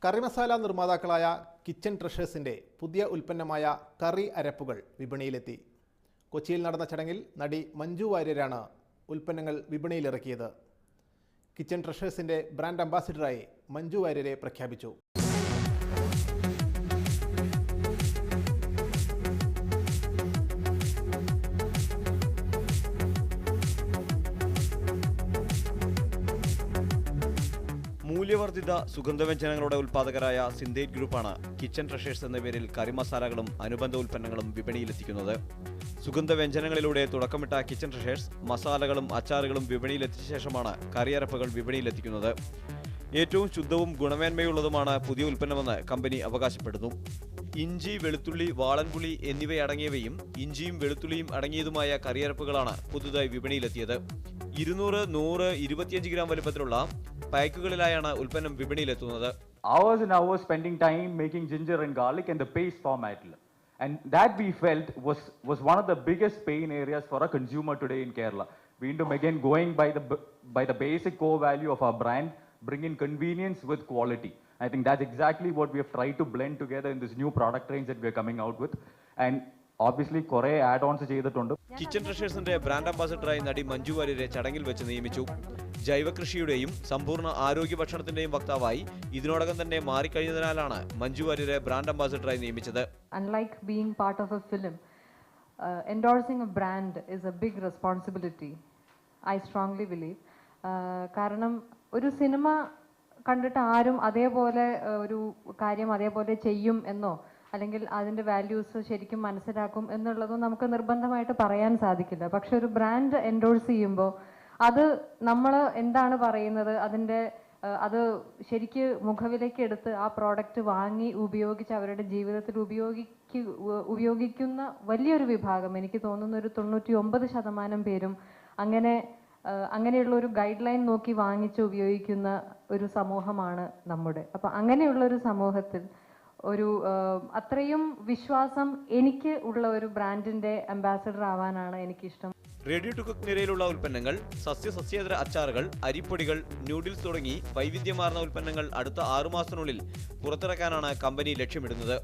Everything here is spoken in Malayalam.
കറി മസാല നിർമ്മാതാക്കളായ കിച്ചൺ ട്രഷേഴ്സിൻ്റെ പുതിയ ഉൽപ്പന്നമായ കറി അരപ്പുകൾ വിപണിയിലെത്തി. കൊച്ചിയിൽ നടന്ന ചടങ്ങിൽ നടി മഞ്ജു വാര്യരാണ് ഉൽപ്പന്നങ്ങൾ വിപണിയിലിറക്കിയത്. കിച്ചൺ ട്രഷേഴ്സിൻ്റെ ബ്രാൻഡ് അംബാസിഡറായി മഞ്ജു വാര്യരെ പ്രഖ്യാപിച്ചു. മൂല്യവർദ്ധിത സുഗന്ധവ്യഞ്ജനങ്ങളുടെ ഉൽപ്പാദകരായ സിന്തേറ്റ് ഗ്രൂപ്പാണ് കിച്ചൺ ട്രഷേഴ്സ് എന്ന പേരിൽ കറി മസാലകളും അനുബന്ധ ഉൽപ്പന്നങ്ങളും വിപണിയിലെത്തിക്കുന്നത്. സുഗന്ധവ്യഞ്ജനങ്ങളിലൂടെ തുടക്കമിട്ട കിച്ചൺ ട്രഷേഴ്സ് മസാലകളും അച്ചാറുകളും വിപണിയിലെത്തിച്ച ശേഷമാണ് കറിയരപ്പുകൾ വിപണിയിലെത്തിക്കുന്നത്. ഏറ്റവും ശുദ്ധവും ഗുണമേന്മയുള്ളതുമാണ് പുതിയ ഉൽപ്പന്നമെന്ന് കമ്പനി അവകാശപ്പെടുന്നു. ഇഞ്ചി, വെളുത്തുള്ളി, വാളൻപുളി എന്നിവയടങ്ങിയവയും ഇഞ്ചിയും വെളുത്തുള്ളിയും അടങ്ങിയതുമായ കറിയരപ്പുകളാണ് പുതുതായി വിപണിയിലെത്തിയത്. 200, 100, 25 ഗ്രാം വലുപ്പത്തിലുള്ള പാക്കുകളിലായാണ് ഉൽപ്പന്നം വിപണിയിലെത്തുന്നത്. Hours and hours spending time making ginger and garlic in the paste format. And that we felt was one of the biggest pain areas for a consumer today in Kerala. Veendum again going by the basic core value of our brand, bring in convenience with quality. I think that's exactly what we have tried to blend together in this new product range that we are coming out with. And obviously കുറെ ആഡ്-ഓൺസ് ചെയ്തിട്ടുണ്ട്. കിച്ചൺ ട്രഷേഴ്സിന്റെ ബ്രാൻഡ് അംബാസിഡറായി നടി മഞ്ജു വാര്യരെ ചടങ്ങിൽ വെച്ച് നിയമിച്ചു. ജൈവകൃഷിയുടെയും സമ്പൂർണ്ണ ആരോഗ്യ ഭക്ഷണത്തിന്റെയും വക്താവായി ഇതിനോടകം തന്നെ മാറിക്കഴിഞ്ഞതിനാലാണ് മഞ്ജു വാര്യരെ ബ്രാൻഡ് അംബാസിഡറായി നിയമിച്ചത്. Unlike being part of a film, endorsing a brand is a big responsibility. I strongly believe. കാരണം ഒരു സിനിമ കണ്ടിട്ട് ആരും അതേപോലെ ഒരു കാര്യം അതേപോലെ ചെയ്യും എന്നോ അല്ലെങ്കിൽ അതിൻ്റെ വാല്യൂസ് ശരിക്കും മനസ്സിലാക്കും എന്നുള്ളതും നമുക്ക് നിർബന്ധമായിട്ട് പറയാൻ സാധിക്കില്ല. പക്ഷെ ഒരു ബ്രാൻഡ് എൻഡോഴ്സ് ചെയ്യുമ്പോൾ അത് നമ്മൾ എന്താണ് പറയുന്നത് അത് ശരിക്ക് മുഖവിലേക്ക് എടുത്ത് ആ പ്രോഡക്റ്റ് വാങ്ങി ഉപയോഗിച്ച് അവരുടെ ജീവിതത്തിൽ ഉപയോഗിക്കുന്ന വലിയൊരു വിഭാഗം, എനിക്ക് തോന്നുന്ന ഒരു 99% പേരും അങ്ങനെയുള്ള ഒരു ഗൈഡ് ലൈൻ നോക്കി വാങ്ങിച്ച് ഉപയോഗിക്കുന്ന ഒരു സമൂഹമാണ് നമ്മുടെ. അപ്പം അങ്ങനെയുള്ള ഒരു സമൂഹത്തിൽ ഒരു അത്രയും വിശ്വാസം എനിക്ക് ഉള്ള ഒരു ബ്രാൻഡിന്റെ അംബാസഡർ ആവാനാണ് എനിക്കിഷ്ടം. റെഡി ടു കുക്ക് നിരയിലുള്ള ഉൽപ്പന്നങ്ങൾ, സസ്യേതര അച്ചാറുകൾ, അരിപ്പൊടികൾ, നൂഡിൽസ് തുടങ്ങി വൈവിധ്യമാർന്ന ഉൽപ്പന്നങ്ങൾ അടുത്ത 6 മാസത്തിനുള്ളിൽ പുറത്തിറക്കാനാണ് കമ്പനി ലക്ഷ്യമിടുന്നത്.